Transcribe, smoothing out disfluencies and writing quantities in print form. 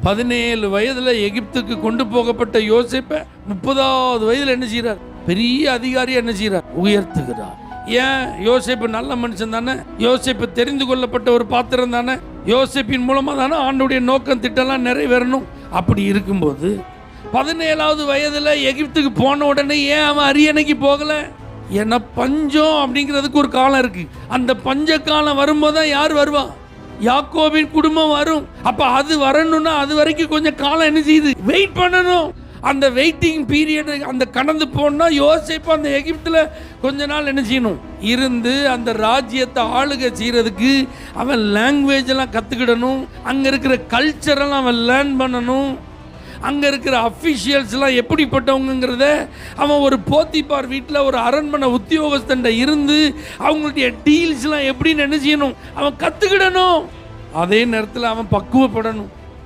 17 வயதுல எகிப்துக்கு கொண்டு போகப்பட்ட யோசேப்பை 30வது வயதுல என்ன செய்யறார்? பெரிய அதிகாரியா என்ன செய்யறார்? உயர்த்துகிறார். ஏன்? யோசேப்பு நல்ல மனுஷன் தானே, யோசேப்பு தெரிந்து கொள்ளப்பட்ட ஒரு பாத்திரம் தானே, யோசேப்பின் மூலமா தானே ஆண்டவருடைய நோக்கம் திட்டம்லாம் நிறைவேறணும். அப்படி இருக்கும்போது 17வது வயதுல எகிப்துக்கு போன உடனே ஏன் அவன் அரியணைக்கு போகல? ஏன்னா பஞ்சம் அப்படிங்கிறதுக்கு ஒரு காலம் இருக்கு. அந்த பஞ்ச காலம் வரும்போது தான் யார் வருவா? யாக்கோபின் குடும்பம் வரும். அப்ப அது வரணும்னா அது வரைக்கும் கொஞ்சம் காலம் என்ன செய்யுது? வெயிட் பண்ணணும். அந்த வெயிட்டிங் பீரியட் அந்த கடந்து போனா யோசேப்பு அந்த எகிப்துல கொஞ்ச நாள் என்ன செய்யணும்? இருந்து அந்த ராஜ்யத்தை ஆளுகை செய்யறதுக்கு அவன் லாங்குவேஜ் எல்லாம் கத்துக்கிடணும். அங்க இருக்கிற கல்ச்சர் எல்லாம் அவன் லேர்ன் பண்ணணும். அங்க இருக்கிற அஃபிஷியல்ஸ்லாம் எப்படிப்பட்டவங்கிறத அவன் ஒரு போத்திபார் வீட்டில் ஒரு அரண்மனை உத்தியோகஸ்தன் இருந்து அவங்களுடைய டீல்ஸ்லாம் எப்படின்னு என்ன செய்யணும்? அவன் கற்றுக்கிடணும். அதே நேரத்தில் அவன் பக்குவப்படணும்.